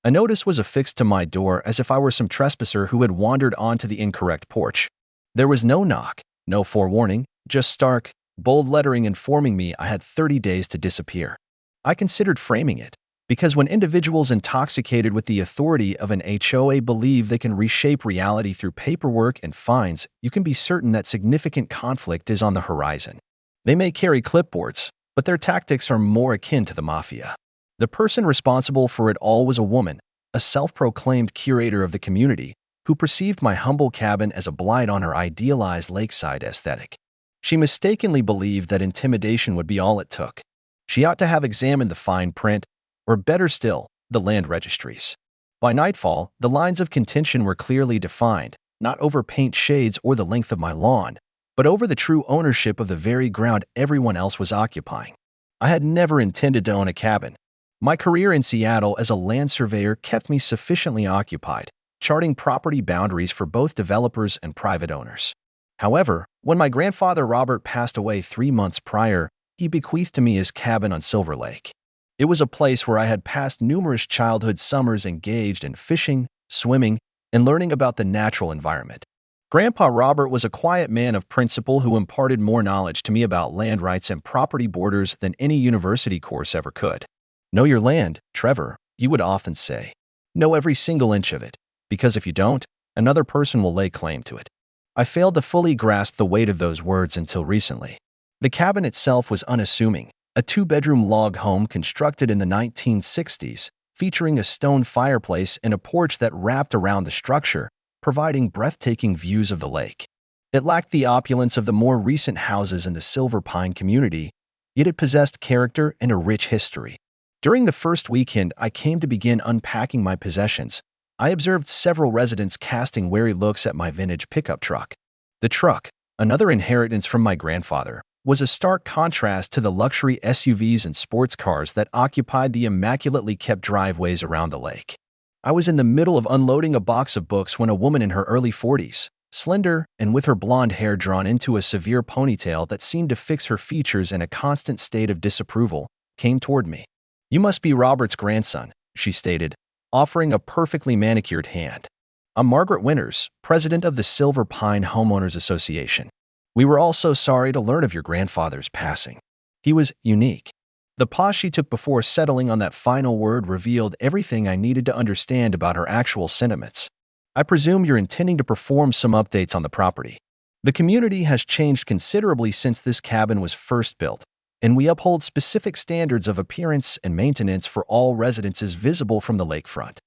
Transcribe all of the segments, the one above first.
A notice was affixed to my door as if I were some trespasser who had wandered onto the incorrect porch. There was no knock, no forewarning, just stark, bold lettering informing me I had 30 days to disappear. I considered framing it, because when individuals intoxicated with the authority of an HOA believe they can reshape reality through paperwork and fines, you can be certain that significant conflict is on the horizon. They may carry clipboards, but their tactics are more akin to the mafia. The person responsible for it all was a woman, a self-proclaimed curator of the community, who perceived my humble cabin as a blight on her idealized lakeside aesthetic. She mistakenly believed that intimidation would be all it took. She ought to have examined the fine print, or better still, the land registries. By nightfall, the lines of contention were clearly defined, not over paint shades or the length of my lawn, but over the true ownership of the very ground everyone else was occupying. I had never intended to own a cabin. My career in Seattle as a land surveyor kept me sufficiently occupied, charting property boundaries for both developers and private owners. However, when my grandfather Robert passed away 3 months prior, he bequeathed to me his cabin on Silver Lake. It was a place where I had passed numerous childhood summers engaged in fishing, swimming, and learning about the natural environment. Grandpa Robert was a quiet man of principle who imparted more knowledge to me about land rights and property borders than any university course ever could. Know your land, Trevor, he would often say. Know every single inch of it, because if you don't, another person will lay claim to it. I failed to fully grasp the weight of those words until recently. The cabin itself was unassuming, a 2-bedroom log home constructed in the 1960s, featuring a stone fireplace and a porch that wrapped around the structure, providing breathtaking views of the lake. It lacked the opulence of the more recent houses in the Silver Pine community, yet it possessed character and a rich history. During the first weekend I came to begin unpacking my possessions, I observed several residents casting wary looks at my vintage pickup truck. The truck, another inheritance from my grandfather, was a stark contrast to the luxury SUVs and sports cars that occupied the immaculately kept driveways around the lake. I was in the middle of unloading a box of books when a woman in her early 40s, slender and with her blonde hair drawn into a severe ponytail that seemed to fix her features in a constant state of disapproval, came toward me. "You must be Robert's grandson," she stated, offering a perfectly manicured hand. "I'm Margaret Winters, president of the Silver Pine Homeowners Association. We were all so sorry to learn of your grandfather's passing. He was unique." The pause she took before settling on that final word revealed everything I needed to understand about her actual sentiments. "I presume you're intending to perform some updates on the property. The community has changed considerably since this cabin was first built, and we uphold specific standards of appearance and maintenance for all residences visible from the lakefront."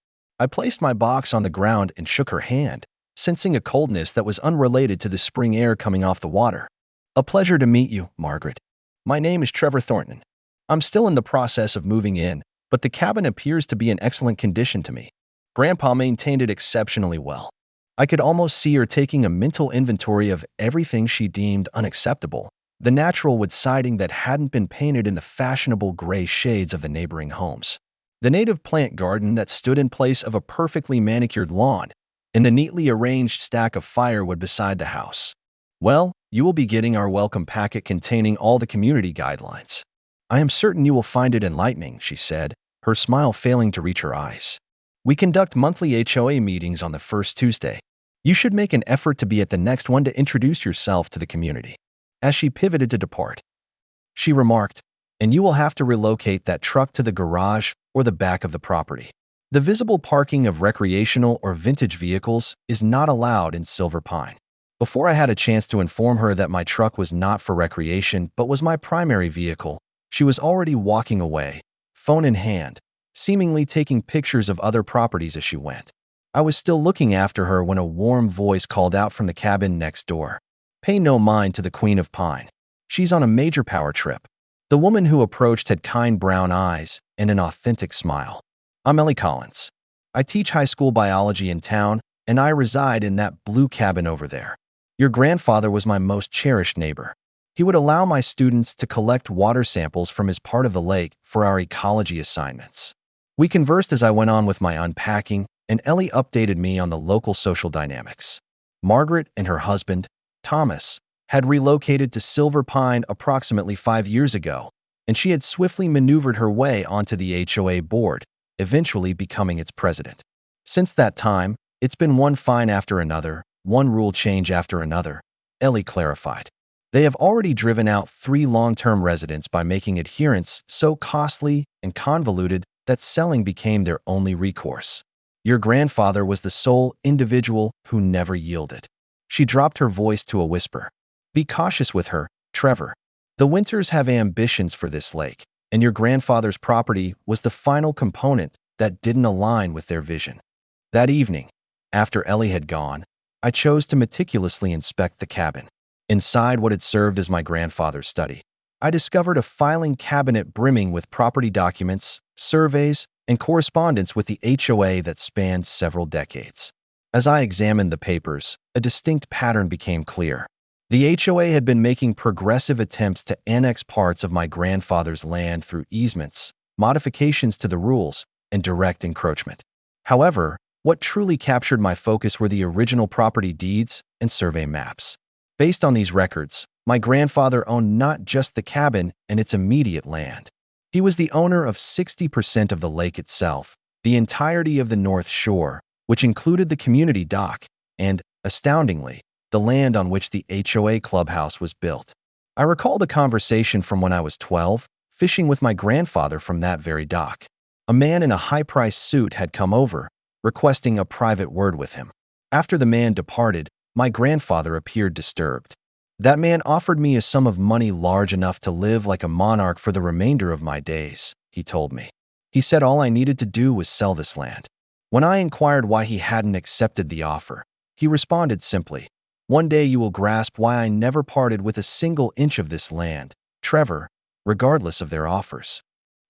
I placed my box on the ground and shook her hand, sensing a coldness that was unrelated to the spring air coming off the water. "A pleasure to meet you, Margaret. My name is Trevor Thornton. I'm still in the process of moving in, but the cabin appears to be in excellent condition to me. Grandpa maintained it exceptionally well." I could almost see her taking a mental inventory of everything she deemed unacceptable, the natural wood siding that hadn't been painted in the fashionable gray shades of the neighboring homes, the native plant garden that stood in place of a perfectly manicured lawn, and the neatly arranged stack of firewood beside the house. "Well, you will be getting our welcome packet containing all the community guidelines. I am certain you will find it enlightening," she said, her smile failing to reach her eyes. "We conduct monthly HOA meetings on the first Tuesday. You should make an effort to be at the next one to introduce yourself to the community." As she pivoted to depart, she remarked, "And you will have to relocate that truck to the garage or the back of the property. The visible parking of recreational or vintage vehicles is not allowed in Silver Pine." Before I had a chance to inform her that my truck was not for recreation but was my primary vehicle, she was already walking away, phone in hand, seemingly taking pictures of other properties as she went. I was still looking after her when a warm voice called out from the cabin next door. "Pay no mind to the Queen of Pine. She's on a major power trip." The woman who approached had kind brown eyes and an authentic smile. "I'm Ellie Collins. I teach high school biology in town, and I reside in that blue cabin over there. Your grandfather was my most cherished neighbor. He would allow my students to collect water samples from his part of the lake for our ecology assignments." We conversed as I went on with my unpacking, and Ellie updated me on the local social dynamics. Margaret and her husband, Thomas, had relocated to Silver Pine approximately 5 years ago, and she had swiftly maneuvered her way onto the HOA board, eventually becoming its president. Since that time, it's been one fine after another, one rule change after another, Ellie clarified. They have already driven out 3 long-term residents by making adherence so costly and convoluted that selling became their only recourse. Your grandfather was the sole individual who never yielded. She dropped her voice to a whisper. Be cautious with her, Trevor. The Winters have ambitions for this lake, and your grandfather's property was the final component that didn't align with their vision. That evening, after Ellie had gone, I chose to meticulously inspect the cabin. Inside what had served as my grandfather's study, I discovered a filing cabinet brimming with property documents, surveys, and correspondence with the HOA that spanned several decades. As I examined the papers, a distinct pattern became clear. The HOA had been making progressive attempts to annex parts of my grandfather's land through easements, modifications to the rules, and direct encroachment. However, what truly captured my focus were the original property deeds and survey maps. Based on these records, my grandfather owned not just the cabin and its immediate land. He was the owner of 60% of the lake itself, the entirety of the North Shore, which included the community dock, and, astoundingly, the land on which the HOA clubhouse was built. I recalled a conversation from when I was 12, fishing with my grandfather from that very dock. A man in a high-priced suit had come over, requesting a private word with him. After the man departed, my grandfather appeared disturbed. That man offered me a sum of money large enough to live like a monarch for the remainder of my days, he told me. He said all I needed to do was sell this land. When I inquired why he hadn't accepted the offer, he responded simply, one day you will grasp why I never parted with a single inch of this land, Trevor, regardless of their offers.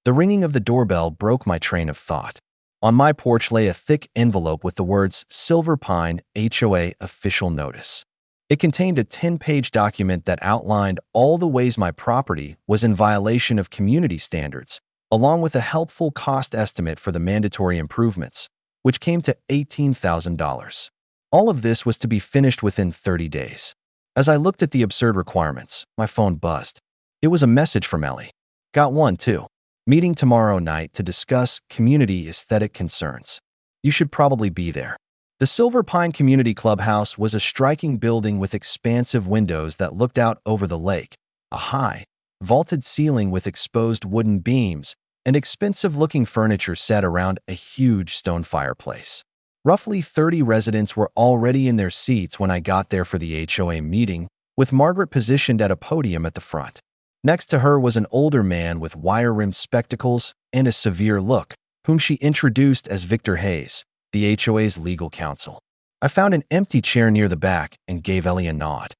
The ringing of the doorbell broke my train of thought. On my porch lay a thick envelope with the words Silver Pine HOA Official Notice. It contained a 10-page document that outlined all the ways my property was in violation of community standards, along with a helpful cost estimate for the mandatory improvements, which came to $18,000. All of this was to be finished within 30 days. As I looked at the absurd requirements, my phone buzzed. It was a message from Ellie. Got one, too. Meeting tomorrow night to discuss community aesthetic concerns. You should probably be there. The Silver Pine Community Clubhouse was a striking building with expansive windows that looked out over the lake, a high, vaulted ceiling with exposed wooden beams, and expensive-looking furniture set around a huge stone fireplace. Roughly 30 residents were already in their seats when I got there for the HOA meeting, with Margaret positioned at a podium at the front. Next to her was an older man with wire-rimmed spectacles and a severe look, whom she introduced as Victor Hayes, the HOA's legal counsel. I found an empty chair near the back and gave Ellie a nod.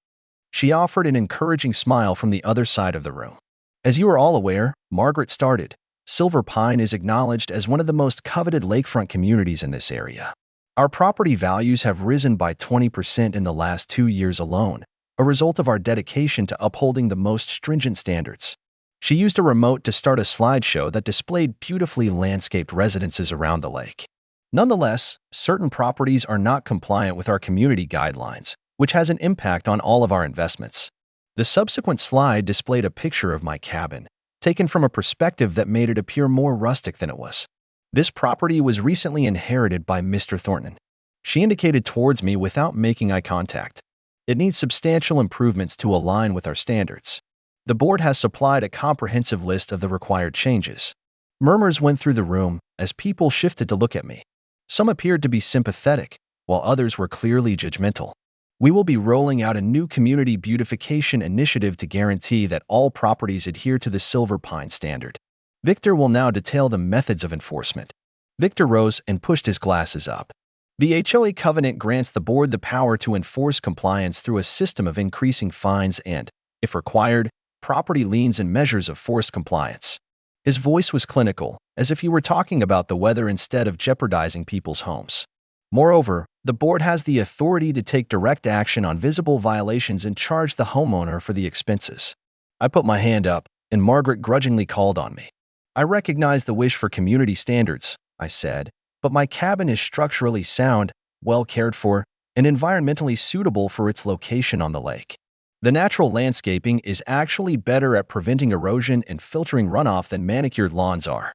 She offered an encouraging smile from the other side of the room. As you are all aware, Margaret started, Silver Pine is acknowledged as one of the most coveted lakefront communities in this area. Our property values have risen by 20% in the last 2 years alone, a result of our dedication to upholding the most stringent standards. She used a remote to start a slideshow that displayed beautifully landscaped residences around the lake. Nonetheless, certain properties are not compliant with our community guidelines, which has an impact on all of our investments. The subsequent slide displayed a picture of my cabin, taken from a perspective that made it appear more rustic than it was. This property was recently inherited by Mr. Thornton. She indicated towards me without making eye contact. It needs substantial improvements to align with our standards. The board has supplied a comprehensive list of the required changes. Murmurs went through the room as people shifted to look at me. Some appeared to be sympathetic, while others were clearly judgmental. We will be rolling out a new community beautification initiative to guarantee that all properties adhere to the Silver Pine standard. Victor will now detail the methods of enforcement. Victor rose and pushed his glasses up. The HOA covenant grants the board the power to enforce compliance through a system of increasing fines and, if required, property liens and measures of forced compliance. His voice was clinical, as if he were talking about the weather instead of jeopardizing people's homes. Moreover, the board has the authority to take direct action on visible violations and charge the homeowner for the expenses. I put my hand up, and Margaret grudgingly called on me. I recognize the wish for community standards, I said, but my cabin is structurally sound, well cared for, and environmentally suitable for its location on the lake. The natural landscaping is actually better at preventing erosion and filtering runoff than manicured lawns are.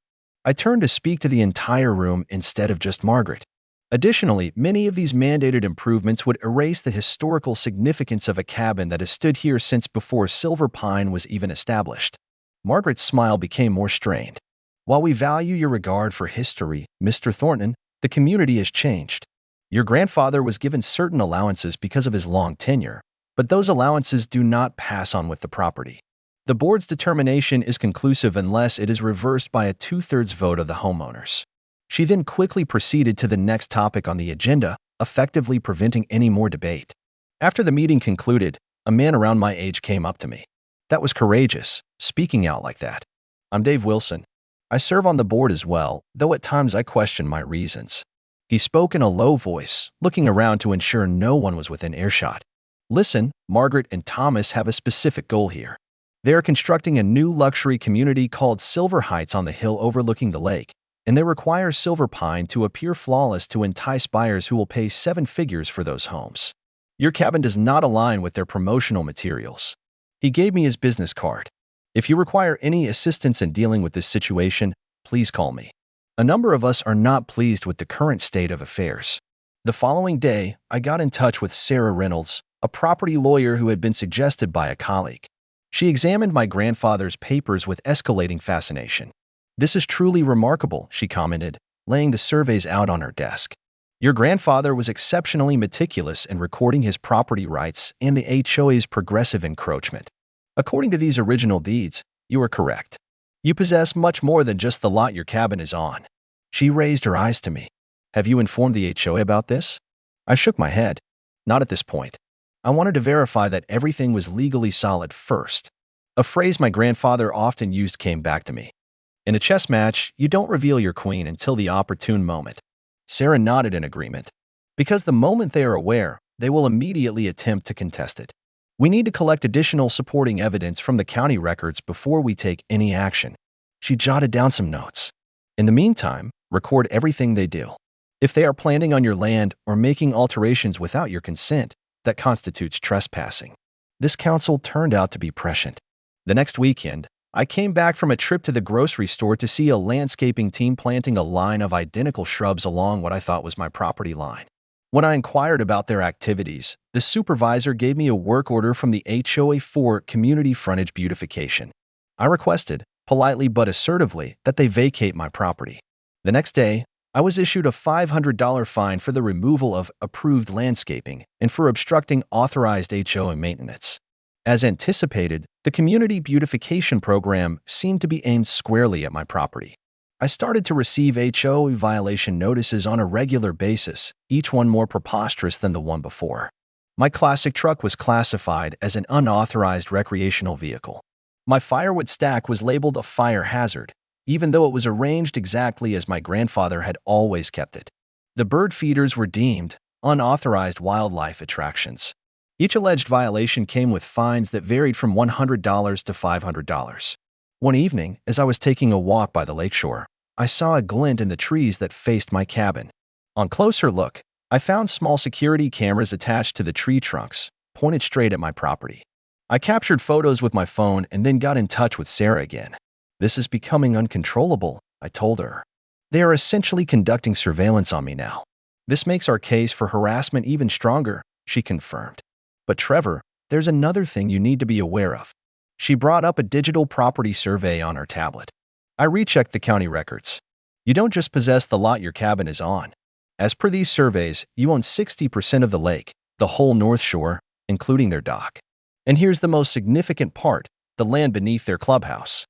I turned to speak to the entire room instead of just Margaret. Additionally, many of these mandated improvements would erase the historical significance of a cabin that has stood here since before Silver Pine was even established. Margaret's smile became more strained. While we value your regard for history, Mr. Thornton, the community has changed. Your grandfather was given certain allowances because of his long tenure, but those allowances do not pass on with the property. The board's determination is conclusive unless it is reversed by a two-thirds vote of the homeowners. She then quickly proceeded to the next topic on the agenda, effectively preventing any more debate. After the meeting concluded, a man around my age came up to me. That was courageous, speaking out like that. I'm Dave Wilson. I serve on the board as well, though at times I question my reasons. He spoke in a low voice, looking around to ensure no one was within earshot. Listen, Margaret and Thomas have a specific goal here. They are constructing a new luxury community called Silver Heights on the hill overlooking the lake, and they require Silver Pine to appear flawless to entice buyers who will pay seven figures for those homes. Your cabin does not align with their promotional materials. He gave me his business card. If you require any assistance in dealing with this situation, please call me. A number of us are not pleased with the current state of affairs. The following day, I got in touch with Sarah Reynolds, a property lawyer who had been suggested by a colleague. She examined my grandfather's papers with escalating fascination. This is truly remarkable, she commented, laying the surveys out on her desk. Your grandfather was exceptionally meticulous in recording his property rights and the HOA's progressive encroachment. According to these original deeds, you are correct. You possess much more than just the lot your cabin is on. She raised her eyes to me. Have you informed the HOA about this? I shook my head. Not at this point. I wanted to verify that everything was legally solid first. A phrase my grandfather often used came back to me. In a chess match, you don't reveal your queen until the opportune moment. Sarah nodded in agreement. Because the moment they are aware, they will immediately attempt to contest it. We need to collect additional supporting evidence from the county records before we take any action. She jotted down some notes. In the meantime, record everything they do. If they are planning on your land or making alterations without your consent, that constitutes trespassing. This counsel turned out to be prescient. The next weekend, I came back from a trip to the grocery store to see a landscaping team planting a line of identical shrubs along what I thought was my property line. When I inquired about their activities, the supervisor gave me a work order from the HOA for community frontage beautification. I requested, politely but assertively, that they vacate my property. The next day, I was issued a $500 fine for the removal of approved landscaping and for obstructing authorized HOA maintenance. As anticipated, the community beautification program seemed to be aimed squarely at my property. I started to receive HOA violation notices on a regular basis, each one more preposterous than the one before. My classic truck was classified as an unauthorized recreational vehicle. My firewood stack was labeled a fire hazard, even though it was arranged exactly as my grandfather had always kept it. The bird feeders were deemed unauthorized wildlife attractions. Each alleged violation came with fines that varied from $100 to $500. One evening, as I was taking a walk by the lakeshore, I saw a glint in the trees that faced my cabin. On closer look, I found small security cameras attached to the tree trunks, pointed straight at my property. I captured photos with my phone and then got in touch with Sarah again. This is becoming uncontrollable, I told her. They are essentially conducting surveillance on me now. This makes our case for harassment even stronger, she confirmed. But Trevor, there's another thing you need to be aware of. She brought up a digital property survey on her tablet. I rechecked the county records. You don't just possess the lot your cabin is on. As per these surveys, you own 60% of the lake, the whole North Shore, including their dock. And here's the most significant part, the land beneath their clubhouse.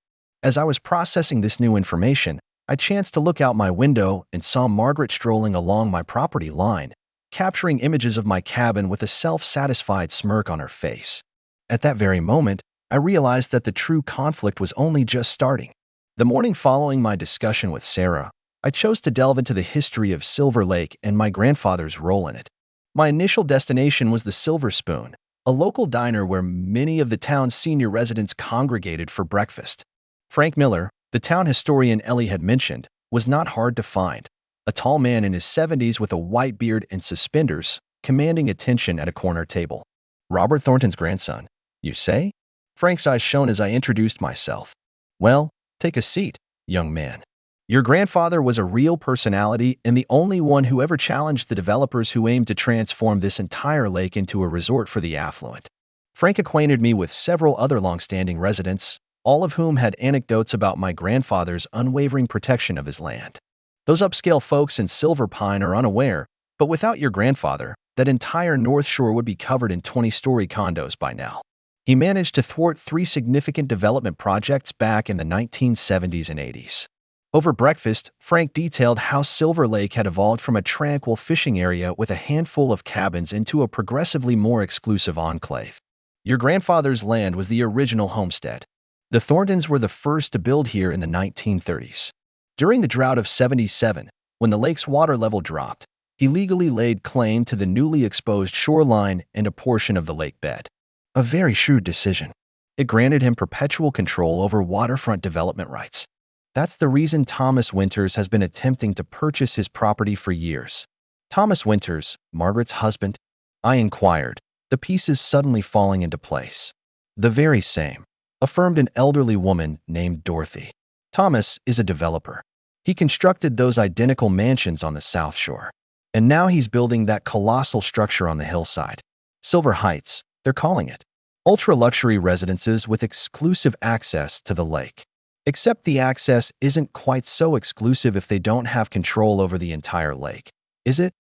As I was processing this new information, I chanced to look out my window and saw Margaret strolling along my property line, capturing images of my cabin with a self-satisfied smirk on her face. At that very moment, I realized that the true conflict was only just starting. The morning following my discussion with Sarah, I chose to delve into the history of Silver Lake and my grandfather's role in it. My initial destination was the Silver Spoon, a local diner where many of the town's senior residents congregated for breakfast. Frank Miller, the town historian Ellie had mentioned, was not hard to find. A tall man in his 70s with a white beard and suspenders, commanding attention at a corner table. Robert Thornton's grandson, you say? Frank's eyes shone as I introduced myself. Well, take a seat, young man. Your grandfather was a real personality and the only one who ever challenged the developers who aimed to transform this entire lake into a resort for the affluent. Frank acquainted me with several other long-standing residents, all of whom had anecdotes about my grandfather's unwavering protection of his land. Those upscale folks in Silver Pine are unaware, but without your grandfather, that entire North Shore would be covered in 20-story condos by now. He managed to thwart 3 significant development projects back in the 1970s and 80s. Over breakfast, Frank detailed how Silver Lake had evolved from a tranquil fishing area with a handful of cabins into a progressively more exclusive enclave. Your grandfather's land was the original homestead. The Thorntons were the first to build here in the 1930s. During the drought of '77, when the lake's water level dropped, he legally laid claim to the newly exposed shoreline and a portion of the lake bed. A very shrewd decision. It granted him perpetual control over waterfront development rights. That's the reason Thomas Winters has been attempting to purchase his property for years. Thomas Winters, Margaret's husband? I inquired, the pieces suddenly falling into place. The very same, affirmed an elderly woman named Dorothy. Thomas is a developer. He constructed those identical mansions on the South Shore. And now he's building that colossal structure on the hillside. Silver Heights, they're calling it. Ultra-luxury residences with exclusive access to the lake. Except the access isn't quite so exclusive if they don't have control over the entire lake, is it?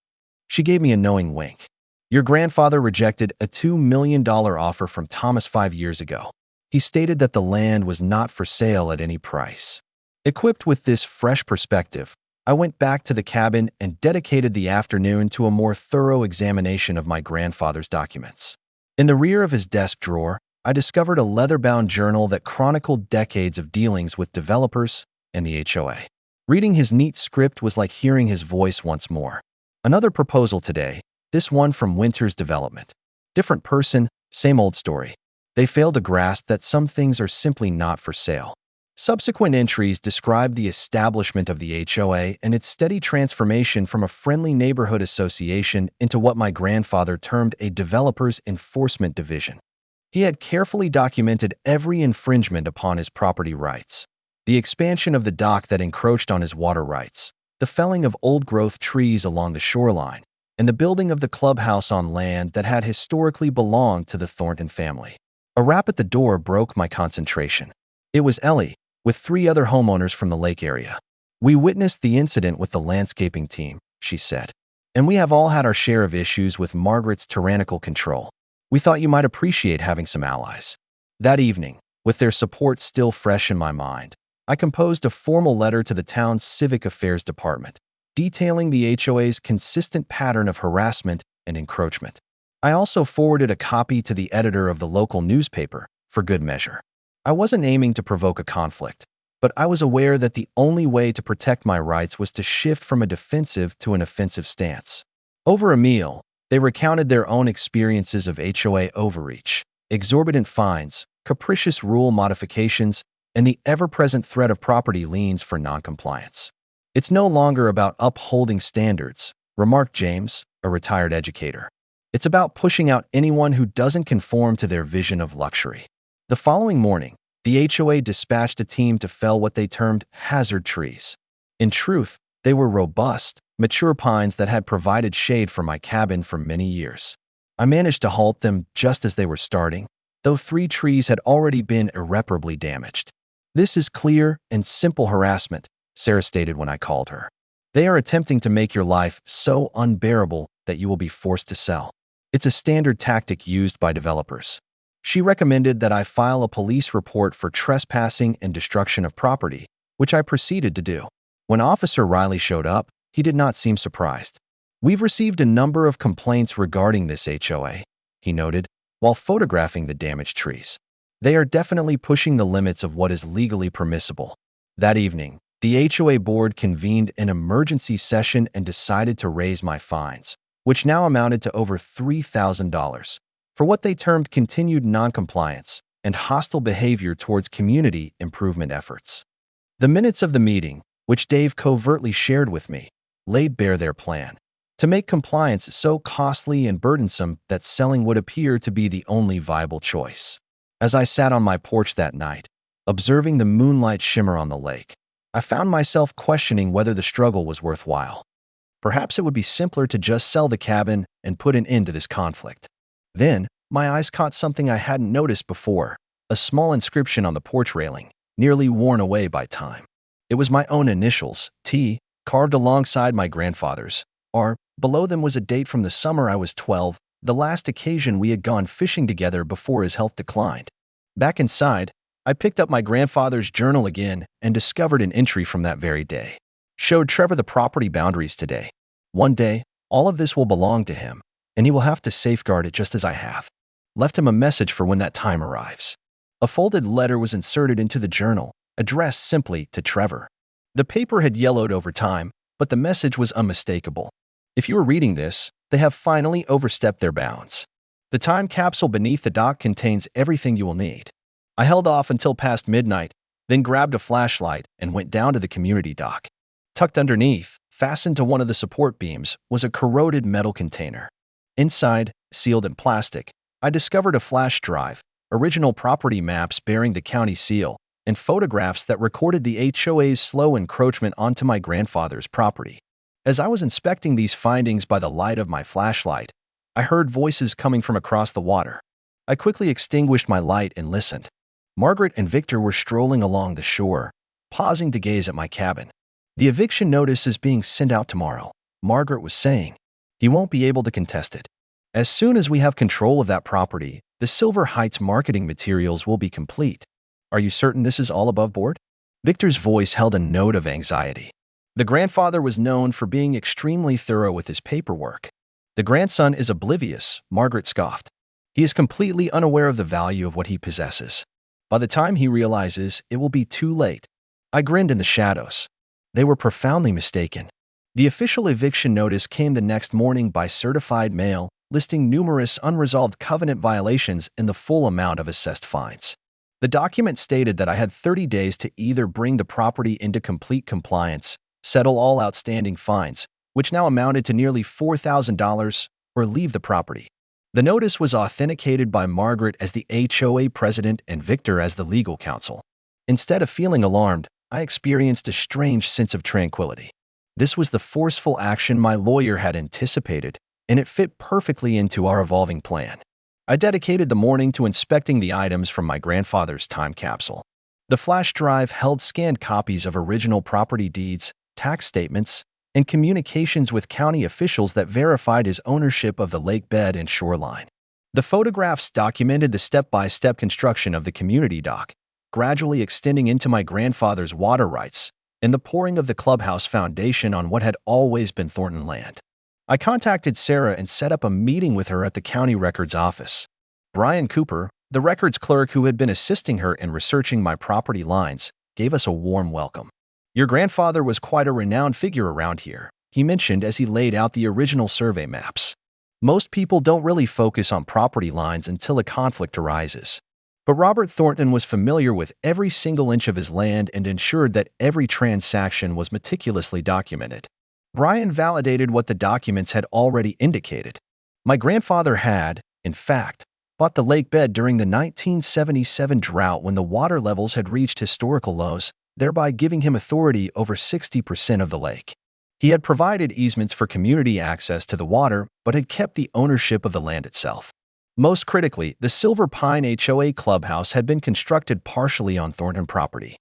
She gave me a knowing wink. Your grandfather rejected a $2 million offer from Thomas 5 years ago. He stated that the land was not for sale at any price. Equipped with this fresh perspective, I went back to the cabin and dedicated the afternoon to a more thorough examination of my grandfather's documents. In the rear of his desk drawer, I discovered a leather-bound journal that chronicled decades of dealings with developers and the HOA. Reading his neat script was like hearing his voice once more. Another proposal today, this one from Winters Development. Different person, same old story. They failed to grasp that some things are simply not for sale. Subsequent entries describe the establishment of the HOA and its steady transformation from a friendly neighborhood association into what my grandfather termed a developer's enforcement division. He had carefully documented every infringement upon his property rights. The expansion of the dock that encroached on his water rights, the felling of old-growth trees along the shoreline, and the building of the clubhouse on land that had historically belonged to the Thornton family. A rap at the door broke my concentration. It was Ellie, with 3 other homeowners from the lake area. We witnessed the incident with the landscaping team, she said. And we have all had our share of issues with Margaret's tyrannical control. We thought you might appreciate having some allies. That evening, with their support still fresh in my mind, I composed a formal letter to the town's Civic Affairs Department, detailing the HOA's consistent pattern of harassment and encroachment. I also forwarded a copy to the editor of the local newspaper, for good measure. I wasn't aiming to provoke a conflict, but I was aware that the only way to protect my rights was to shift from a defensive to an offensive stance. Over a meal, they recounted their own experiences of HOA overreach, exorbitant fines, capricious rule modifications, and the ever-present threat of property liens for noncompliance. It's no longer about upholding standards, remarked James, a retired educator. It's about pushing out anyone who doesn't conform to their vision of luxury. The following morning, the HOA dispatched a team to fell what they termed hazard trees. In truth, they were robust, mature pines that had provided shade for my cabin for many years. I managed to halt them just as they were starting, though 3 trees had already been irreparably damaged. This is clear and simple harassment, Sarah stated when I called her. They are attempting to make your life so unbearable that you will be forced to sell. It's a standard tactic used by developers. She recommended that I file a police report for trespassing and destruction of property, which I proceeded to do. When Officer Riley showed up, he did not seem surprised. We've received a number of complaints regarding this HOA, he noted, while photographing the damaged trees. They are definitely pushing the limits of what is legally permissible. That evening, the HOA board convened an emergency session and decided to raise my fines, which now amounted to over $3,000, for what they termed continued noncompliance and hostile behavior towards community improvement efforts. The minutes of the meeting, which Dave covertly shared with me, laid bare their plan to make compliance so costly and burdensome that selling would appear to be the only viable choice. As I sat on my porch that night, observing the moonlight shimmer on the lake, I found myself questioning whether the struggle was worthwhile. Perhaps it would be simpler to just sell the cabin and put an end to this conflict. Then, my eyes caught something I hadn't noticed before, a small inscription on the porch railing, nearly worn away by time. It was my own initials, T, carved alongside my grandfather's. R. Below them was a date from the summer I was 12, the last occasion we had gone fishing together before his health declined. Back inside, I picked up my grandfather's journal again and discovered an entry from that very day. Showed Trevor the property boundaries today. One day, all of this will belong to him, and he will have to safeguard it just as I have. Left him a message for when that time arrives. A folded letter was inserted into the journal, addressed simply to Trevor. The paper had yellowed over time, but the message was unmistakable. If you are reading this, they have finally overstepped their bounds. The time capsule beneath the dock contains everything you will need. I held off until past midnight, then grabbed a flashlight and went down to the community dock. Tucked underneath, fastened to one of the support beams, was a corroded metal container. Inside, sealed in plastic, I discovered a flash drive, original property maps bearing the county seal, and photographs that recorded the HOA's slow encroachment onto my grandfather's property. As I was inspecting these findings by the light of my flashlight, I heard voices coming from across the water. I quickly extinguished my light and listened. Margaret and Victor were strolling along the shore, pausing to gaze at my cabin. "The eviction notice is being sent out tomorrow," Margaret was saying. "He won't be able to contest it. As soon as we have control of that property, the Silver Heights marketing materials will be complete. Are you certain this is all above board?" Victor's voice held a note of anxiety. The grandfather was known for being extremely thorough with his paperwork. "The grandson is oblivious," Margaret scoffed. "He is completely unaware of the value of what he possesses. By the time he realizes, it will be too late." I grinned in the shadows. They were profoundly mistaken. The official eviction notice came the next morning by certified mail, listing numerous unresolved covenant violations and the full amount of assessed fines. The document stated that I had 30 days to either bring the property into complete compliance, settle all outstanding fines, which now amounted to nearly $4,000, or leave the property. The notice was authenticated by Margaret as the HOA president and Victor as the legal counsel. Instead of feeling alarmed, I experienced a strange sense of tranquility. This was the forceful action my lawyer had anticipated, and it fit perfectly into our evolving plan. I dedicated the morning to inspecting the items from my grandfather's time capsule. The flash drive held scanned copies of original property deeds, tax statements, and communications with county officials that verified his ownership of the lake bed and shoreline. The photographs documented the step-by-step construction of the community dock, gradually extending into my grandfather's water rights, and the pouring of the clubhouse foundation on what had always been Thornton land. I contacted Sarah and set up a meeting with her at the county records office. Brian Cooper, the records clerk who had been assisting her in researching my property lines, gave us a warm welcome. "Your grandfather was quite a renowned figure around here," he mentioned as he laid out the original survey maps. "Most people don't really focus on property lines until a conflict arises. But Robert Thornton was familiar with every single inch of his land and ensured that every transaction was meticulously documented." Brian validated what the documents had already indicated. My grandfather had, in fact, bought the lake bed during the 1977 drought when the water levels had reached historical lows, thereby giving him authority over 60% of the lake. He had provided easements for community access to the water, but had kept the ownership of the land itself. Most critically, the Silver Pine HOA clubhouse had been constructed partially on Thornton property,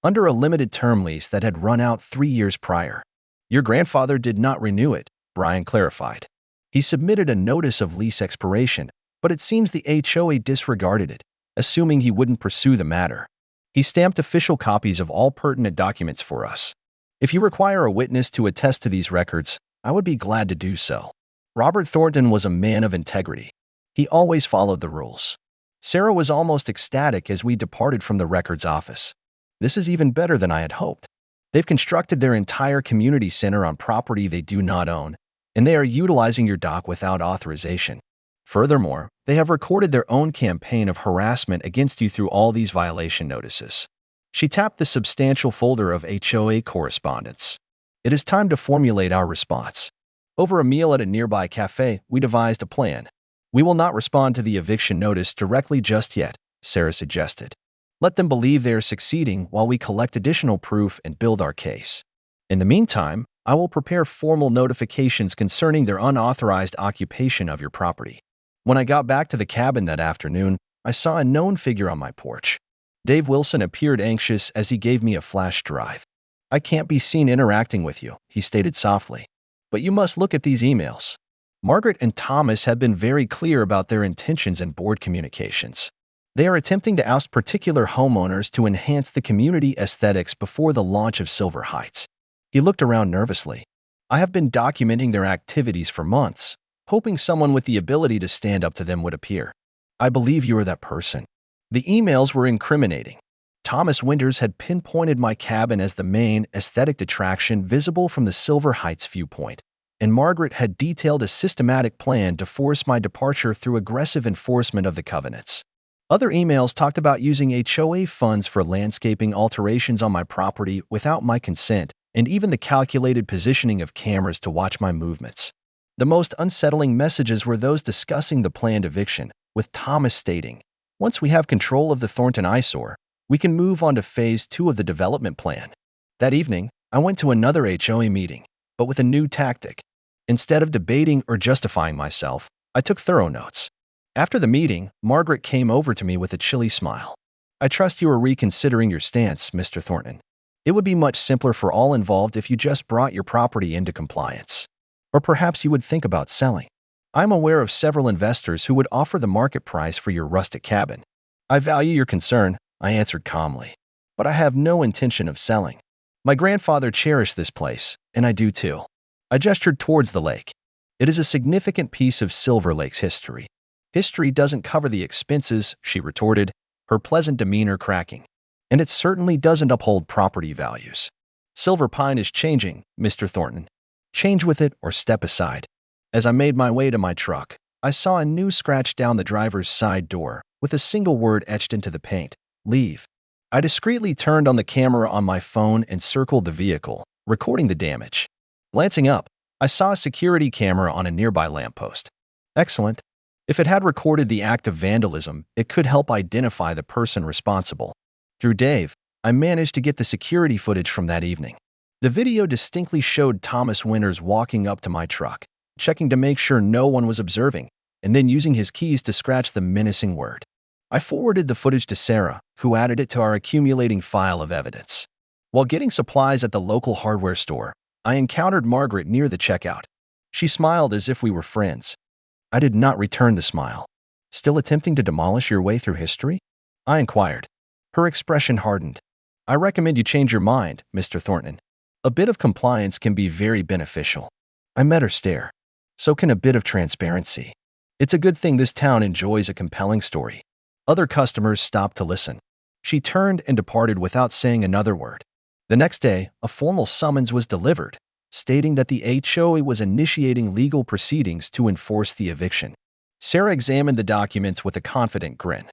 under a limited-term lease that had run out 3 years prior. "Your grandfather did not renew it," Brian clarified. "He submitted a notice of lease expiration, but it seems the HOA disregarded it, assuming he wouldn't pursue the matter. He stamped official copies of all pertinent documents for us. If you require a witness to attest to these records, I would be glad to do so." Robert Thornton was a man of integrity. He always followed the rules. Sarah was almost ecstatic as we departed from the records office. "This is even better than I had hoped. They've constructed their entire community center on property they do not own, and they are utilizing your dock without authorization. Furthermore, they have recorded their own campaign of harassment against you through all these violation notices." She tapped the substantial folder of HOA correspondence. "It is time to formulate our response." Over a meal at a nearby cafe, we devised a plan. "We will not respond to the eviction notice directly just yet," Sarah suggested. Let them believe they are succeeding while we collect additional proof and build our case. In the meantime, I will prepare formal notifications concerning their unauthorized occupation of your property. When I got back to the cabin that afternoon, I saw a known figure on my porch. Dave Wilson appeared anxious as he gave me a flash drive. I can't be seen interacting with you, he stated softly. But you must look at these emails. Margaret and Thomas have been very clear about their intentions in board communications. They are attempting to oust particular homeowners to enhance the community aesthetics before the launch of Silver Heights. He looked around nervously. I have been documenting their activities for months, hoping someone with the ability to stand up to them would appear. I believe you are that person. The emails were incriminating. Thomas Winters had pinpointed my cabin as the main aesthetic attraction visible from the Silver Heights viewpoint, and Margaret had detailed a systematic plan to force my departure through aggressive enforcement of the covenants. Other emails talked about using HOA funds for landscaping alterations on my property without my consent, and even the calculated positioning of cameras to watch my movements. The most unsettling messages were those discussing the planned eviction, with Thomas stating, "Once we have control of the Thornton eyesore, we can move on to Phase 2 of the development plan." That evening, I went to another HOA meeting, but with a new tactic. Instead of debating or justifying myself, I took thorough notes. After the meeting, Margaret came over to me with a chilly smile. "I trust you are reconsidering your stance, Mr. Thornton. It would be much simpler for all involved if you just brought your property into compliance. Or perhaps you would think about selling. I'm aware of several investors who would offer the market price for your rustic cabin." "I value your concern," I answered calmly, "but I have no intention of selling. My grandfather cherished this place, and I do too." I gestured towards the lake. "It is a significant piece of Silver Lake's history." "History doesn't cover the expenses," she retorted, her pleasant demeanor cracking. "And it certainly doesn't uphold property values. Silver Pine is changing, Mr. Thornton. Change with it or step aside." As I made my way to my truck, I saw a new scratch down the driver's side door with a single word etched into the paint: "Leave." I discreetly turned on the camera on my phone and circled the vehicle, recording the damage. Glancing up, I saw a security camera on a nearby lamppost. Excellent. If it had recorded the act of vandalism, it could help identify the person responsible. Through Dave, I managed to get the security footage from that evening. The video distinctly showed Thomas Winters walking up to my truck, checking to make sure no one was observing, and then using his keys to scratch the menacing word. I forwarded the footage to Sarah, who added it to our accumulating file of evidence. While getting supplies at the local hardware store, I encountered Margaret near the checkout. She smiled as if we were friends. I did not return the smile. "Still attempting to demolish your way through history?" I inquired. Her expression hardened. "I recommend you change your mind, Mr. Thornton. A bit of compliance can be very beneficial." I met her stare. "So can a bit of transparency. It's a good thing this town enjoys a compelling story." Other customers stopped to listen. She turned and departed without saying another word. The next day, a formal summons was delivered, stating that the HOA was initiating legal proceedings to enforce the eviction. Sarah examined the documents with a confident grin.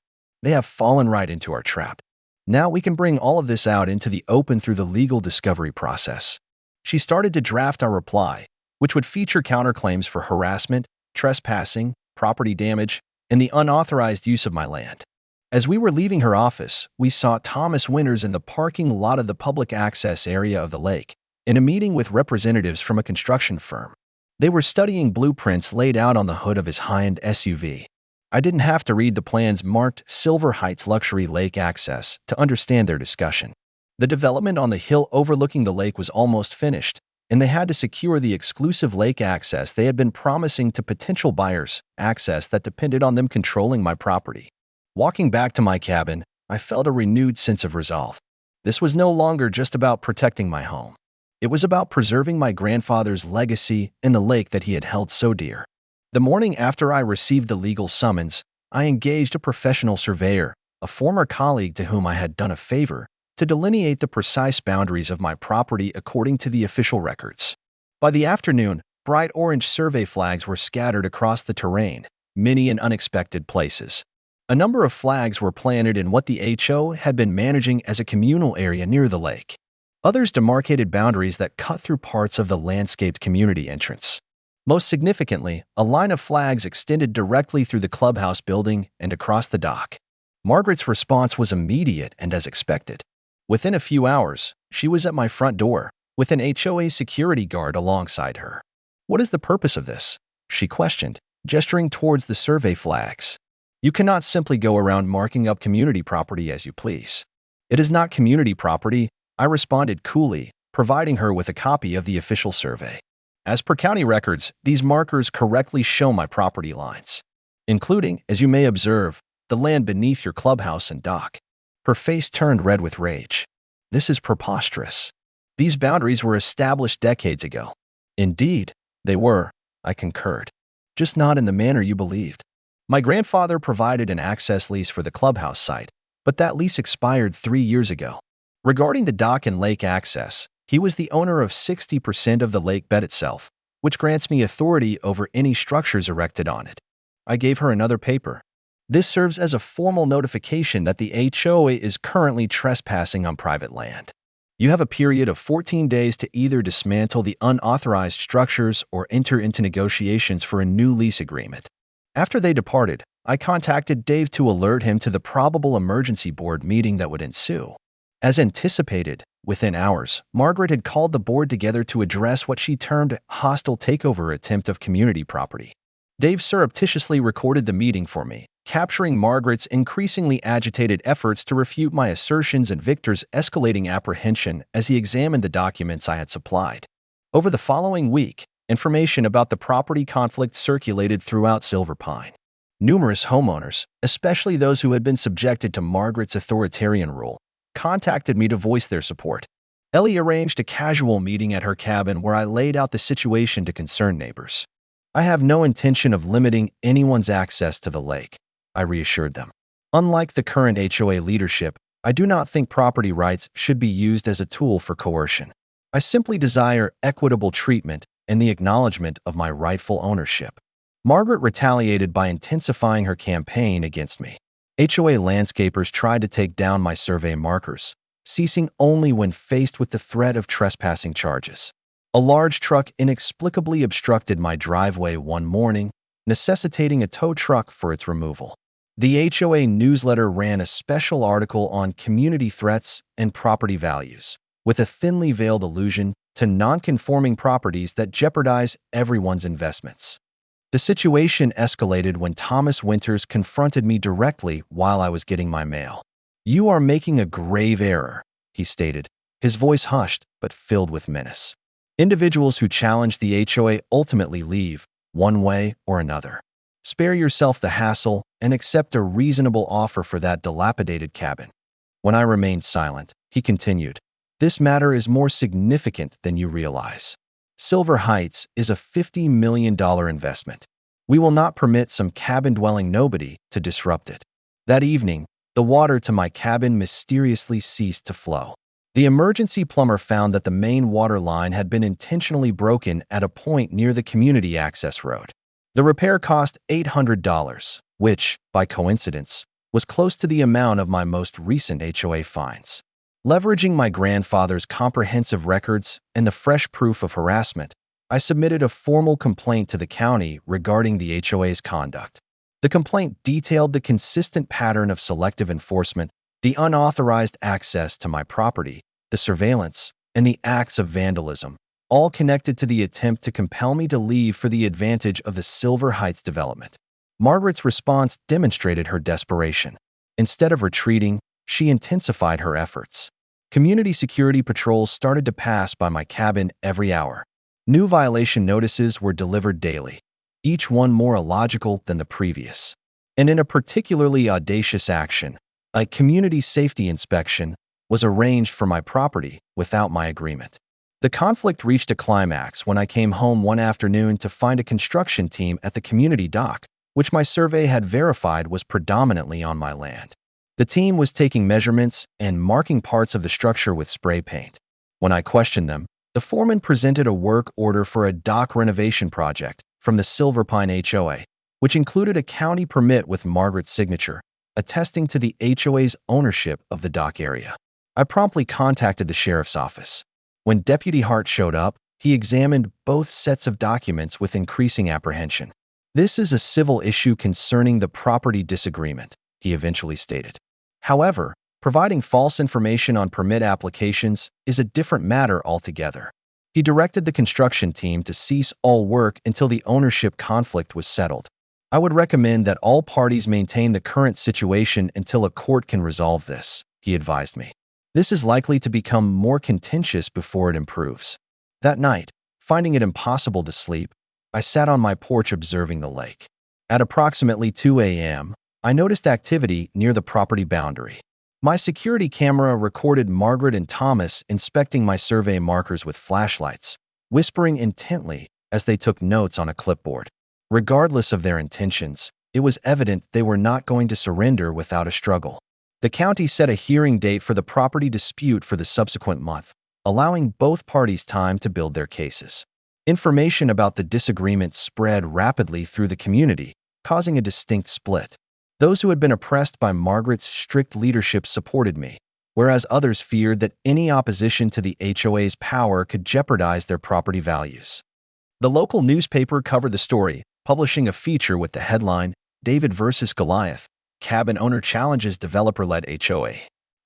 "They have fallen right into our trap. Now we can bring all of this out into the open through the legal discovery process." She started to draft our reply, which would feature counterclaims for harassment, trespassing, property damage, and the unauthorized use of my land. As we were leaving her office, we saw Thomas Winters in the parking lot of the public access area of the lake, in a meeting with representatives from a construction firm. They were studying blueprints laid out on the hood of his high-end SUV. I didn't have to read the plans marked Silver Heights Luxury Lake Access to understand their discussion. The development on the hill overlooking the lake was almost finished, and they had to secure the exclusive lake access they had been promising to potential buyers, access that depended on them controlling my property. Walking back to my cabin, I felt a renewed sense of resolve. This was no longer just about protecting my home. It was about preserving my grandfather's legacy in the lake that he had held so dear. The morning after I received the legal summons, I engaged a professional surveyor, a former colleague to whom I had done a favor, to delineate the precise boundaries of my property according to the official records. By the afternoon, bright orange survey flags were scattered across the terrain, many in unexpected places. A number of flags were planted in what the HO had been managing as a communal area near the lake. Others demarcated boundaries that cut through parts of the landscaped community entrance. Most significantly, a line of flags extended directly through the clubhouse building and across the dock. Margaret's response was immediate and as expected. Within a few hours, she was at my front door, with an HOA security guard alongside her. "What is the purpose of this?" she questioned, gesturing towards the survey flags. "You cannot simply go around marking up community property as you please." "It is not community property," I responded coolly, providing her with a copy of the official survey. "As per county records, these markers correctly show my property lines, including, as you may observe, the land beneath your clubhouse and dock." Her face turned red with rage. "This is preposterous. These boundaries were established decades ago." "Indeed, they were," I concurred. "Just not in the manner you believed." My grandfather provided an access lease for the clubhouse site, but that lease expired 3 years ago. Regarding the dock and lake access, he was the owner of 60% of the lake bed itself, which grants me authority over any structures erected on it. I gave her another paper. "This serves as a formal notification that the HOA is currently trespassing on private land. You have a period of 14 days to either dismantle the unauthorized structures or enter into negotiations for a new lease agreement." After they departed, I contacted Dave to alert him to the probable emergency board meeting that would ensue. As anticipated, within hours, Margaret had called the board together to address what she termed a hostile takeover attempt of community property. Dave surreptitiously recorded the meeting for me, capturing Margaret's increasingly agitated efforts to refute my assertions and Victor's escalating apprehension as he examined the documents I had supplied. Over the following week, information about the property conflict circulated throughout Silver Pine. Numerous homeowners, especially those who had been subjected to Margaret's authoritarian rule, contacted me to voice their support. Ellie arranged a casual meeting at her cabin where I laid out the situation to concerned neighbors. "I have no intention of limiting anyone's access to the lake," I reassured them. "Unlike the current HOA leadership, I do not think property rights should be used as a tool for coercion. I simply desire equitable treatment and the acknowledgement of my rightful ownership." Margaret retaliated by intensifying her campaign against me. HOA landscapers tried to take down my survey markers, ceasing only when faced with the threat of trespassing charges. A large truck inexplicably obstructed my driveway one morning, necessitating a tow truck for its removal. The HOA newsletter ran a special article on community threats and property values, with a thinly veiled allusion to non-conforming properties that jeopardize everyone's investments. The situation escalated when Thomas Winters confronted me directly while I was getting my mail. "You are making a grave error," he stated, his voice hushed but filled with menace. "Individuals who challenge the HOA ultimately leave, one way or another. Spare yourself the hassle and accept a reasonable offer for that dilapidated cabin." When I remained silent, he continued, "This matter is more significant than you realize. Silver Heights is a $50 million investment. We will not permit some cabin-dwelling nobody to disrupt it." That evening, the water to my cabin mysteriously ceased to flow. The emergency plumber found that the main water line had been intentionally broken at a point near the community access road. The repair cost $800, which, by coincidence, was close to the amount of my most recent HOA fines. Leveraging my grandfather's comprehensive records and the fresh proof of harassment, I submitted a formal complaint to the county regarding the HOA's conduct. The complaint detailed the consistent pattern of selective enforcement, the unauthorized access to my property, the surveillance, and the acts of vandalism, all connected to the attempt to compel me to leave for the advantage of the Silver Heights development. Margaret's response demonstrated her desperation. Instead of retreating, she intensified her efforts. Community security patrols started to pass by my cabin every hour. New violation notices were delivered daily, each one more illogical than the previous. And in a particularly audacious action, a community safety inspection was arranged for my property without my agreement. The conflict reached a climax when I came home one afternoon to find a construction team at the community dock, which my survey had verified was predominantly on my land. The team was taking measurements and marking parts of the structure with spray paint. When I questioned them, the foreman presented a work order for a dock renovation project from the Silver Pine HOA, which included a county permit with Margaret's signature, attesting to the HOA's ownership of the dock area. I promptly contacted the sheriff's office. When Deputy Hart showed up, he examined both sets of documents with increasing apprehension. "This is a civil issue concerning the property disagreement," he eventually stated. However, providing false information on permit applications is a different matter altogether. He directed the construction team to cease all work until the ownership conflict was settled. I would recommend that all parties maintain the current situation until a court can resolve this, he advised me. This is likely to become more contentious before it improves. That night, finding it impossible to sleep, I sat on my porch observing the lake. At approximately 2 a.m., I noticed activity near the property boundary. My security camera recorded Margaret and Thomas inspecting my survey markers with flashlights, whispering intently as they took notes on a clipboard. Regardless of their intentions, it was evident they were not going to surrender without a struggle. The county set a hearing date for the property dispute for the subsequent month, allowing both parties time to build their cases. Information about the disagreement spread rapidly through the community, causing a distinct split. Those who had been oppressed by Margaret's strict leadership supported me, whereas others feared that any opposition to the HOA's power could jeopardize their property values. The local newspaper covered the story, publishing a feature with the headline, "David vs. Goliath, Cabin Owner Challenges Developer-Led HOA,"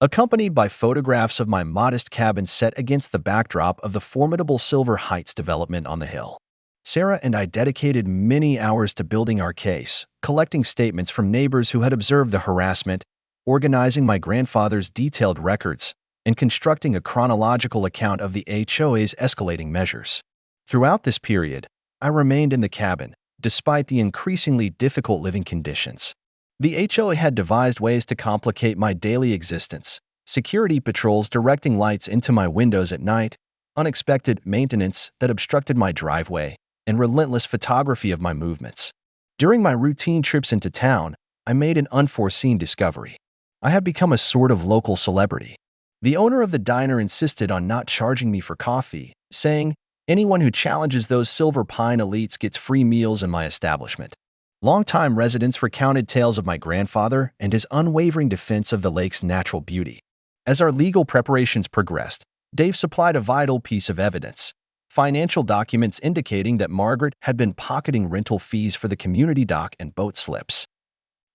accompanied by photographs of my modest cabin set against the backdrop of the formidable Silver Heights development on the hill. Sarah and I dedicated many hours to building our case, collecting statements from neighbors who had observed the harassment, organizing my grandfather's detailed records, and constructing a chronological account of the HOA's escalating measures. Throughout this period, I remained in the cabin, despite the increasingly difficult living conditions. The HOA had devised ways to complicate my daily existence: security patrols directing lights into my windows at night, unexpected maintenance that obstructed my driveway, and relentless photography of my movements. During my routine trips into town, I made an unforeseen discovery. I had become a sort of local celebrity. The owner of the diner insisted on not charging me for coffee, saying, "Anyone who challenges those Silver Pine elites gets free meals in my establishment." Longtime residents recounted tales of my grandfather and his unwavering defense of the lake's natural beauty. As our legal preparations progressed, Dave supplied a vital piece of evidence: financial documents indicating that Margaret had been pocketing rental fees for the community dock and boat slips,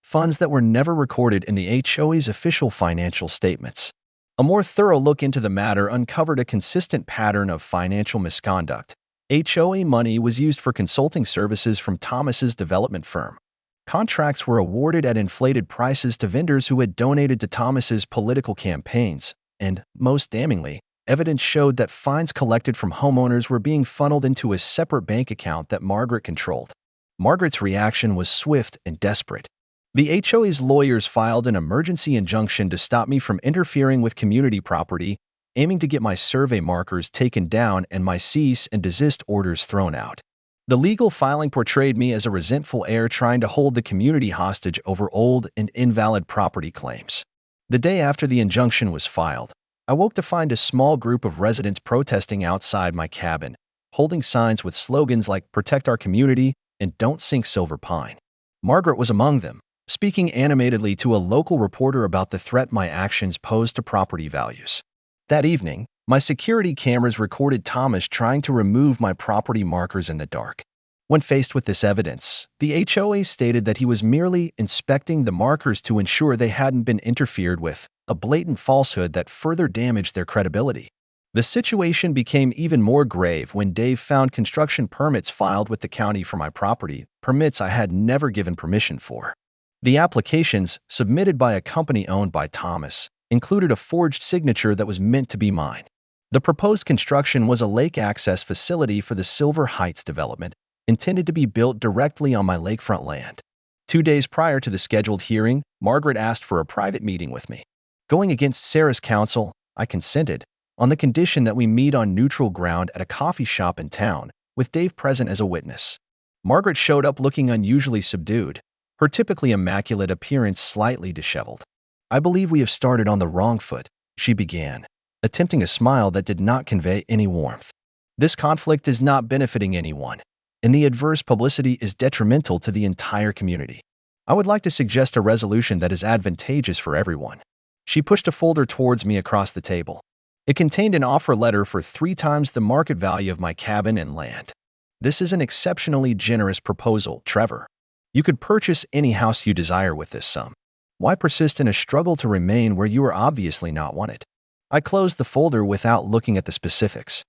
funds that were never recorded in the HOA's official financial statements. A more thorough look into the matter uncovered a consistent pattern of financial misconduct. HOA money was used for consulting services from Thomas's development firm. Contracts were awarded at inflated prices to vendors who had donated to Thomas's political campaigns, and, most damningly, evidence showed that fines collected from homeowners were being funneled into a separate bank account that Margaret controlled. Margaret's reaction was swift and desperate. The HOA's lawyers filed an emergency injunction to stop me from interfering with community property, aiming to get my survey markers taken down and my cease and desist orders thrown out. The legal filing portrayed me as a resentful heir trying to hold the community hostage over old and invalid property claims. The day after the injunction was filed, I woke to find a small group of residents protesting outside my cabin, holding signs with slogans like "Protect Our Community" and "Don't Sink Silver Pine." Margaret was among them, speaking animatedly to a local reporter about the threat my actions posed to property values. That evening, my security cameras recorded Thomas trying to remove my property markers in the dark. When faced with this evidence, the HOA stated that he was merely inspecting the markers to ensure they hadn't been interfered with, a blatant falsehood that further damaged their credibility. The situation became even more grave when Dave found construction permits filed with the county for my property, permits I had never given permission for. The applications, submitted by a company owned by Thomas, included a forged signature that was meant to be mine. The proposed construction was a lake access facility for the Silver Heights development, intended to be built directly on my lakefront land. 2 days prior to the scheduled hearing, Margaret asked for a private meeting with me. Going against Sarah's counsel, I consented, on the condition that we meet on neutral ground at a coffee shop in town, with Dave present as a witness. Margaret showed up looking unusually subdued, her typically immaculate appearance slightly disheveled. "I believe we have started on the wrong foot," she began, attempting a smile that did not convey any warmth. "This conflict is not benefiting anyone, and the adverse publicity is detrimental to the entire community. I would like to suggest a resolution that is advantageous for everyone." She pushed a folder towards me across the table. It contained an offer letter for 3 times the market value of my cabin and land. "This is an exceptionally generous proposal, Trevor. You could purchase any house you desire with this sum. Why persist in a struggle to remain where you are obviously not wanted? I closed the folder without looking at the specifics.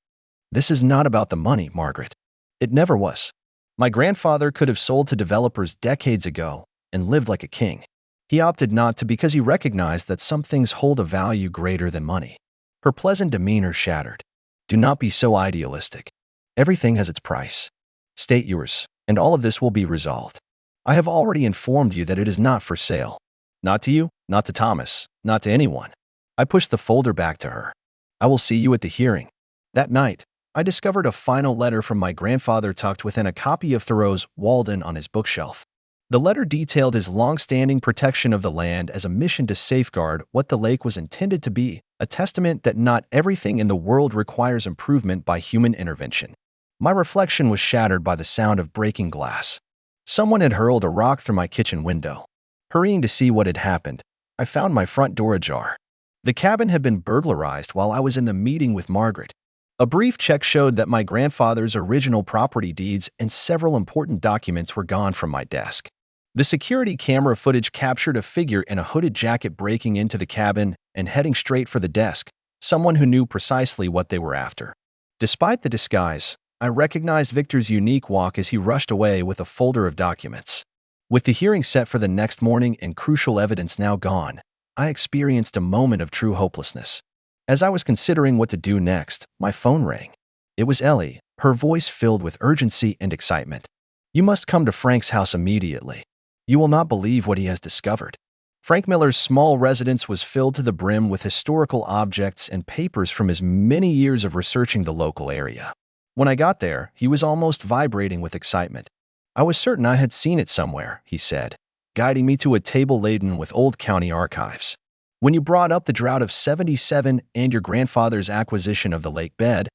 This is not about the money, Margaret. It never was. My grandfather could have sold to developers decades ago and lived like a king. He opted not to because he recognized that some things hold a value greater than money. Her pleasant demeanor shattered. Do not be so idealistic. Everything has its price. State yours, and all of this will be resolved. I have already informed you that it is not for sale. Not to you, not to Thomas, not to anyone. I pushed the folder back to her. I will see you at the hearing. That night, I discovered a final letter from my grandfather tucked within a copy of Thoreau's Walden on his bookshelf. The letter detailed his long-standing protection of the land as a mission to safeguard what the lake was intended to be, a testament that not everything in the world requires improvement by human intervention. My reflection was shattered by the sound of breaking glass. Someone had hurled a rock through my kitchen window. Hurrying to see what had happened, I found my front door ajar. The cabin had been burglarized while I was in the meeting with Margaret. A brief check showed that my grandfather's original property deeds and several important documents were gone from my desk. The security camera footage captured a figure in a hooded jacket breaking into the cabin and heading straight for the desk, someone who knew precisely what they were after. Despite the disguise, I recognized Victor's unique walk as he rushed away with a folder of documents. With the hearing set for the next morning and crucial evidence now gone, I experienced a moment of true hopelessness. As I was considering what to do next, my phone rang. It was Ellie, her voice filled with urgency and excitement. You must come to Frank's house immediately. You will not believe what he has discovered. Frank Miller's small residence was filled to the brim with historical objects and papers from his many years of researching the local area. When I got there, he was almost vibrating with excitement. I was certain I had seen it somewhere, he said, guiding me to a table laden with old county archives. When you brought up the drought of '77 and your grandfather's acquisition of the lake bed,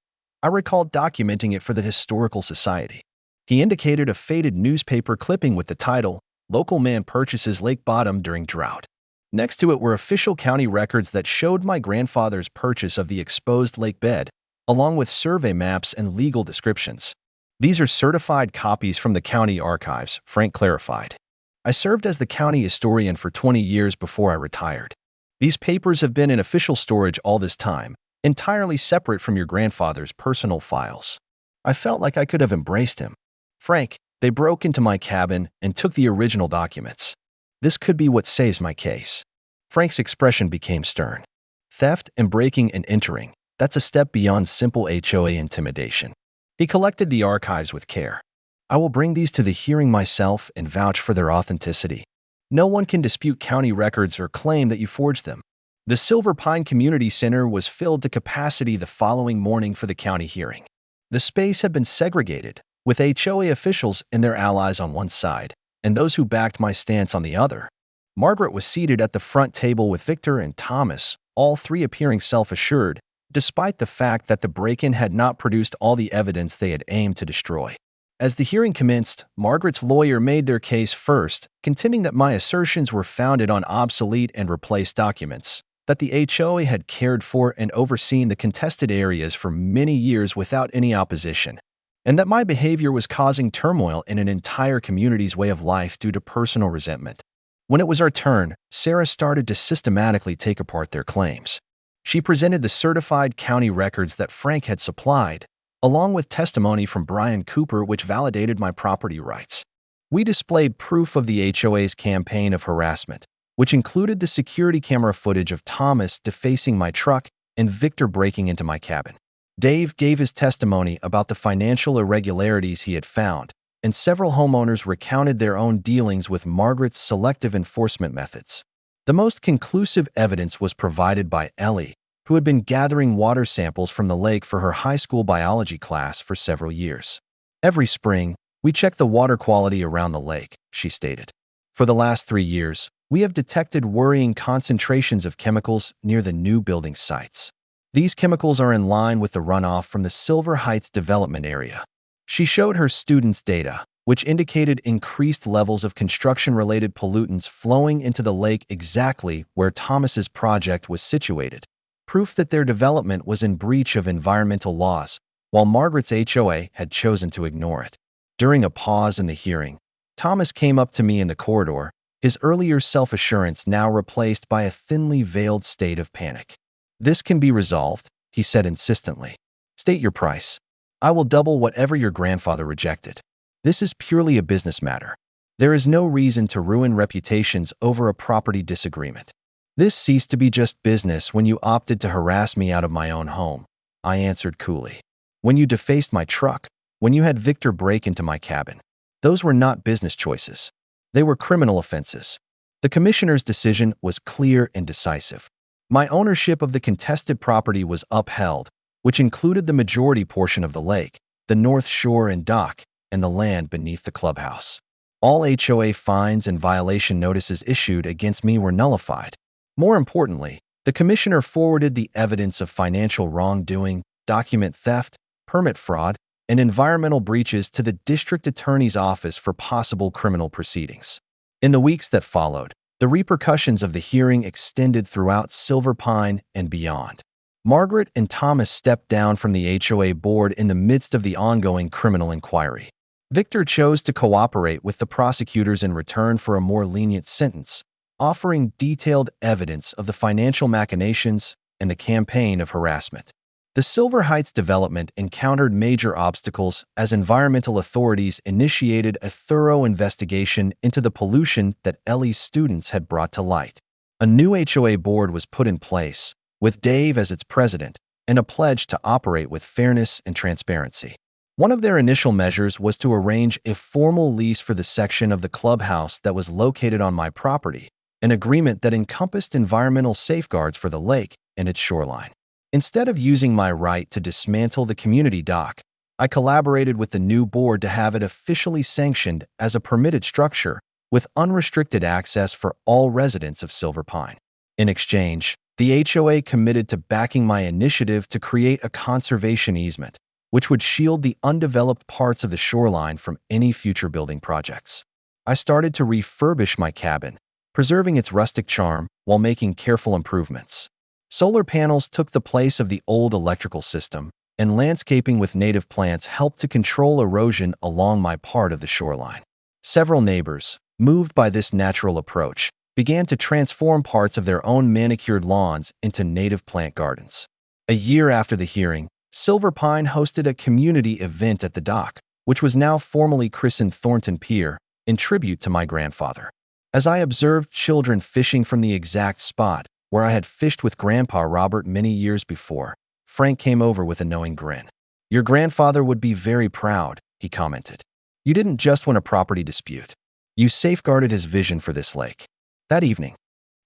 I recalled documenting it for the Historical Society. He indicated a faded newspaper clipping with the title, Local Man Purchases Lake Bottom During Drought. Next to it were official county records that showed my grandfather's purchase of the exposed lake bed, along with survey maps and legal descriptions. These are certified copies from the county archives, Frank clarified. I served as the county historian for 20 years before I retired. These papers have been in official storage all this time, entirely separate from your grandfather's personal files. I felt like I could have embraced him. Frank, they broke into my cabin and took the original documents. This could be what saves my case. Frank's expression became stern. Theft and breaking and entering, that's a step beyond simple HOA intimidation. He collected the archives with care. I will bring these to the hearing myself and vouch for their authenticity. No one can dispute county records or claim that you forged them. The Silver Pine Community Center was filled to capacity the following morning for the county hearing. The space had been segregated, with HOA officials and their allies on one side, and those who backed my stance on the other. Margaret was seated at the front table with Victor and Thomas, all three appearing self-assured, despite the fact that the break-in had not produced all the evidence they had aimed to destroy. As the hearing commenced, Margaret's lawyer made their case first, contending that my assertions were founded on obsolete and replaced documents, that the HOA had cared for and overseen the contested areas for many years without any opposition, and that my behavior was causing turmoil in an entire community's way of life due to personal resentment. When it was our turn, Sarah started to systematically take apart their claims. She presented the certified county records that Frank had supplied, along with testimony from Brian Cooper which validated my property rights. We displayed proof of the HOA's campaign of harassment, which included the security camera footage of Thomas defacing my truck and Victor breaking into my cabin. Dave gave his testimony about the financial irregularities he had found, and several homeowners recounted their own dealings with Margaret's selective enforcement methods. The most conclusive evidence was provided by Ellie, who had been gathering water samples from the lake for her high school biology class for several years. Every spring, we check the water quality around the lake, she stated. For the last 3 years, we have detected worrying concentrations of chemicals near the new building sites. These chemicals are in line with the runoff from the Silver Heights development area. She showed her students' data, which indicated increased levels of construction-related pollutants flowing into the lake exactly where Thomas's project was situated. Proof that their development was in breach of environmental laws, while Margaret's HOA had chosen to ignore it. During a pause in the hearing, Thomas came up to me in the corridor, his earlier self-assurance now replaced by a thinly veiled state of panic. "This can be resolved," he said insistently. "State your price. I will double whatever your grandfather rejected. This is purely a business matter. There is no reason to ruin reputations over a property disagreement." "This ceased to be just business when you opted to harass me out of my own home," I answered coolly. "When you defaced my truck, when you had Victor break into my cabin. Those were not business choices. They were criminal offenses." The commissioner's decision was clear and decisive. My ownership of the contested property was upheld, which included the majority portion of the lake, the north shore and dock, and the land beneath the clubhouse. All HOA fines and violation notices issued against me were nullified. More importantly, the commissioner forwarded the evidence of financial wrongdoing, document theft, permit fraud, and environmental breaches to the district attorney's office for possible criminal proceedings. In the weeks that followed, the repercussions of the hearing extended throughout Silver Pine and beyond. Margaret and Thomas stepped down from the HOA board in the midst of the ongoing criminal inquiry. Victor chose to cooperate with the prosecutors in return for a more lenient sentence, offering detailed evidence of the financial machinations and the campaign of harassment. The Silver Heights development encountered major obstacles as environmental authorities initiated a thorough investigation into the pollution that Ellie's students had brought to light. A new HOA board was put in place, with Dave as its president, and a pledge to operate with fairness and transparency. One of their initial measures was to arrange a formal lease for the section of the clubhouse that was located on my property, an agreement that encompassed environmental safeguards for the lake and its shoreline. Instead of using my right to dismantle the community dock, I collaborated with the new board to have it officially sanctioned as a permitted structure with unrestricted access for all residents of Silver Pine. In exchange, the HOA committed to backing my initiative to create a conservation easement, which would shield the undeveloped parts of the shoreline from any future building projects. I started to refurbish my cabin, preserving its rustic charm while making careful improvements. Solar panels took the place of the old electrical system, and landscaping with native plants helped to control erosion along my part of the shoreline. Several neighbors, moved by this natural approach, began to transform parts of their own manicured lawns into native plant gardens. A year after the hearing, Silver Pine hosted a community event at the dock, which was now formally christened Thornton Pier, in tribute to my grandfather. As I observed children fishing from the exact spot where I had fished with Grandpa Robert many years before, Frank came over with a knowing grin. "Your grandfather would be very proud," he commented. "You didn't just win a property dispute. You safeguarded his vision for this lake." That evening,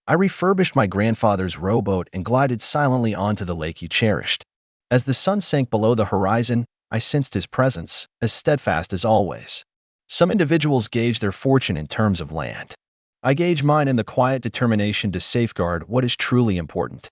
I refurbished my grandfather's rowboat and glided silently onto the lake he cherished. As the sun sank below the horizon, I sensed his presence, as steadfast as always. Some individuals gauge their fortune in terms of land. I gauge mine in the quiet determination to safeguard what is truly important.